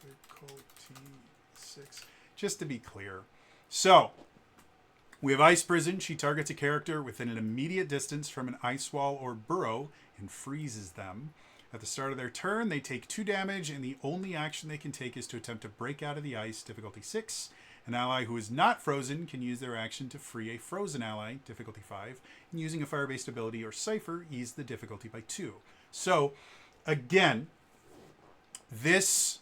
difficulty 6, just to be clear. So, we have Ice Prison. She targets a character within an immediate distance from an ice wall or burrow and freezes them. At the start of their turn, they take 2 damage, and the only action they can take is to attempt to break out of the ice, difficulty 6. An ally who is not frozen can use their action to free a frozen ally, difficulty 5, and using a fire-based ability or Cypher, ease the difficulty by 2. So, again, this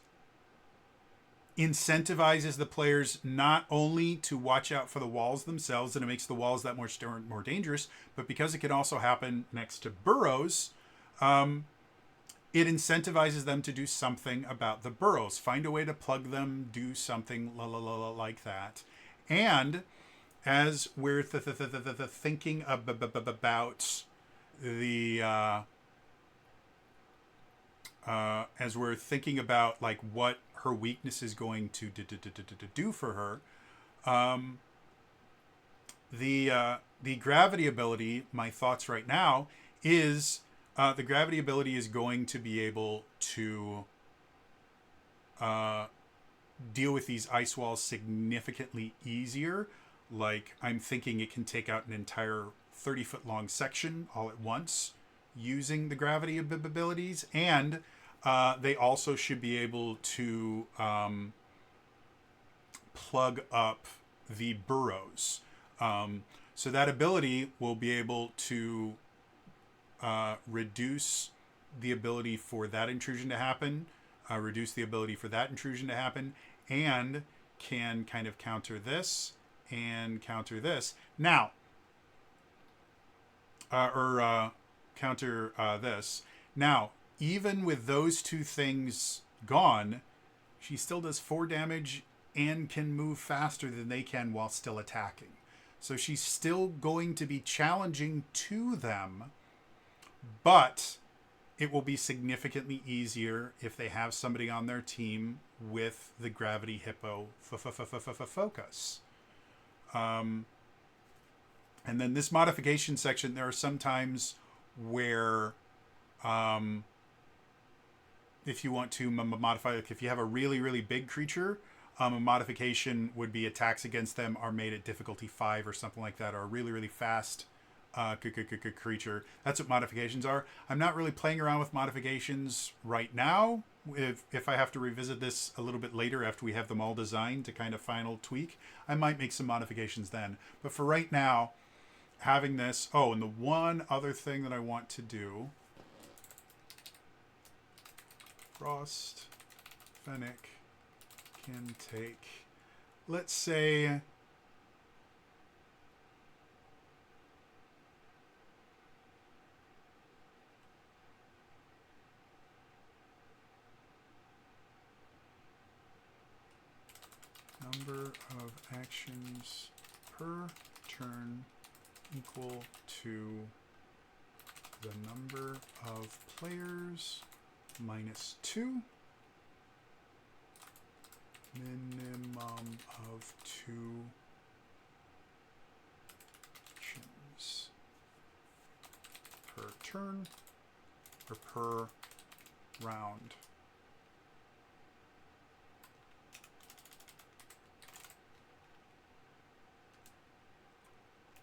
incentivizes the players not only to watch out for the walls themselves, and it makes the walls that much more dangerous, but because it can also happen next to burrows, it incentivizes them to do something about the burrows. Find a way to plug them, do something like that. And as we're thinking about the... as we're thinking about like what her weakness is going to do for her, the gravity ability, my thoughts right now, is the gravity ability is going to be able to deal with these ice walls significantly easier. Like, I'm thinking it can take out an entire 30-foot long section all at once using the gravity abilities, and they also should be able to plug up the burrows. So that ability will be able to reduce the ability for that intrusion to happen, reduce the ability for that intrusion to happen, and can kind of counter this and counter this. Now, counter this. Now, even with those 2 things gone, she still does 4 damage and can move faster than they can while still attacking. So she's still going to be challenging to them, but it will be significantly easier if they have somebody on their team with the Gravity Hippo focus. And then this modification section, there are some times where if you want to modify, like if you have a really big creature, a modification would be attacks against them are made at difficulty 5 or something like that, or a really fast creature. That's what modifications are. I'm not really playing around with modifications right now. If I have to revisit this a little bit later after we have them all designed to kind of final tweak, I might make some modifications then. But for right now, having this... Oh, and the one other thing that I want to do... Frost Fennec can take... Let's say... number of actions per turn equal to the number of players minus 2. Minimum of 2 actions per turn or per round.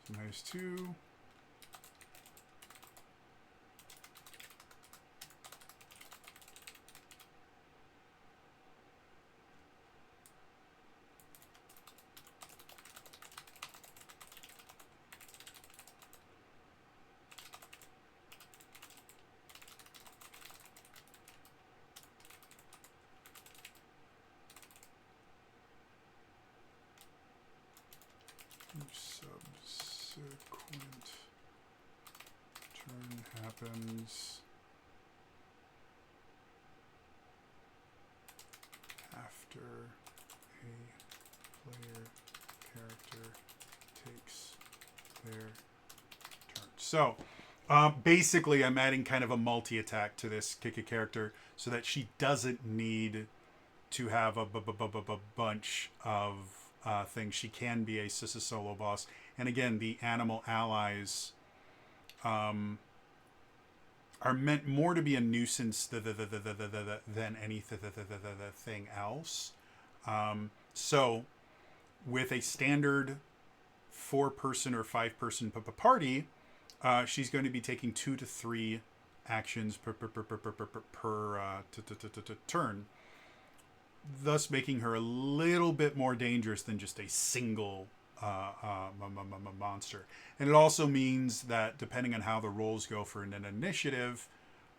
So minus 2. Subsequent turn happens after a player character takes their turn. So basically I'm adding kind of a multi-attack to this Kiki character so that she doesn't need to have a bunch of things. She can be a solo boss. And again, the animal allies are meant more to be a nuisance than anything else. So with a standard 4-person or 5-person party, she's going to be taking 2 to 3 actions per turn, thus making her a little bit more dangerous than just a single monster. And it also means that depending on how the rolls go for an initiative,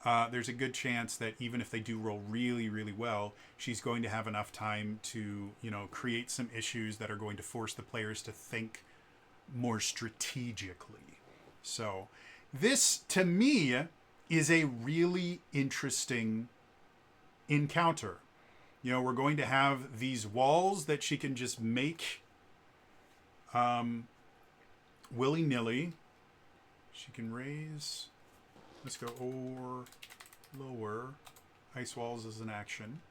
there's a good chance that even if they do roll really, really well, she's going to have enough time to, create some issues that are going to force the players to think more strategically. So this, to me, is a really interesting encounter. We're going to have these walls that she can just make willy-nilly. She can raise. Let's go or lower. Ice walls as an action.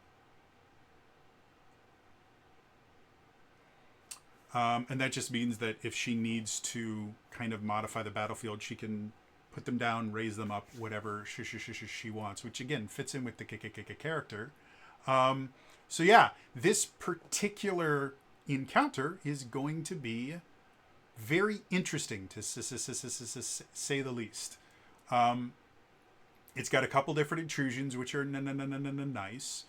And that just means that if she needs to kind of modify the battlefield, she can put them down, raise them up, whatever she wants, which again fits in with the character. So yeah, this particular encounter is going to be very interesting to say the least. It's got a couple different intrusions, which are nice.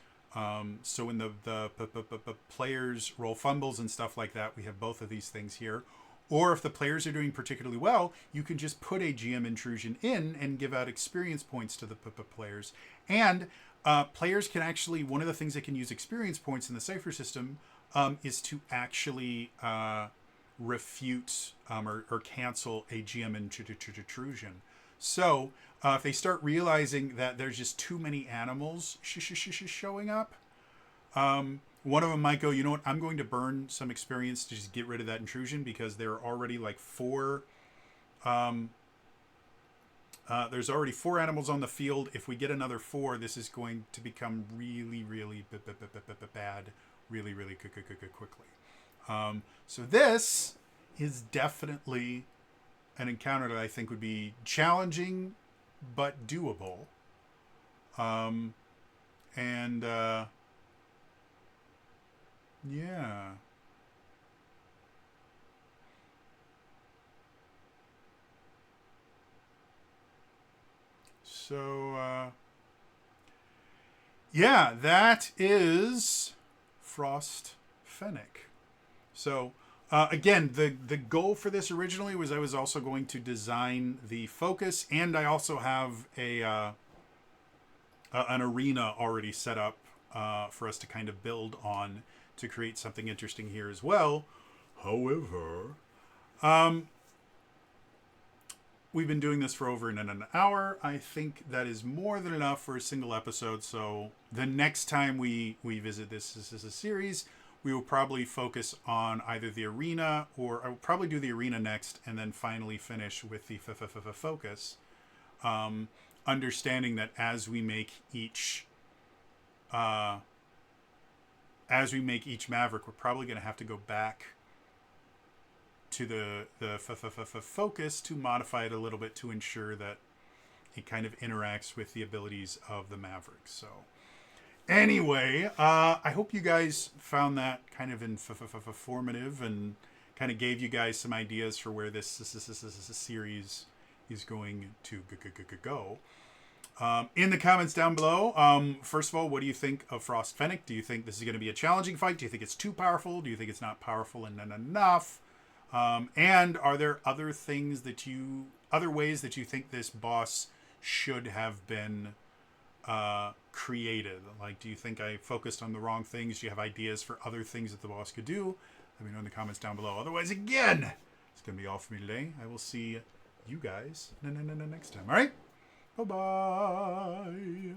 So when the players roll fumbles and stuff like that, we have both of these things here. Or if the players are doing particularly well, you can just put a GM intrusion in and give out experience points to the players. And players can actually, one of the things they can use experience points in the Cypher system is to actually refute or cancel a GM intrusion. So if they start realizing that there's just too many animals showing up, one of them might go, you know what, I'm going to burn some experience to just get rid of that intrusion because there are already like 4... there's already 4 animals on the field. If we get another 4, this is going to become really, really bad, really, really quickly. So this is definitely an encounter that I think would be challenging, but doable. Yeah. So, yeah, that is Frost Fennec. So, again, the goal for this originally was I was also going to design the focus, and I also have an arena already set up for us to kind of build on to create something interesting here as well. However, we've been doing this for over an hour. I think that is more than enough for a single episode. So the next time we visit this is a series, we will probably focus on either the arena, or I will probably do the arena next, and then finally finish with the focus. Understanding that as we make each Maverick, we're probably going to have to go back to the focus to modify it a little bit to ensure that it kind of interacts with the abilities of the Maverick. So anyway, I hope you guys found that kind of informative and kind of gave you guys some ideas for where this series is going to go. In the comments down below, first of all, what do you think of Frost Fennec? Do you think this is going to be a challenging fight? Do you think it's too powerful? Do you think it's not powerful and enough? And are there other ways that you think this boss should have been created? Like, do you think I focused on the wrong things? Do you have ideas for other things that the boss could do? Let me know in the comments down below. Otherwise, again, it's going to be all for me today. I will see you guys next time. All right? Bye-bye.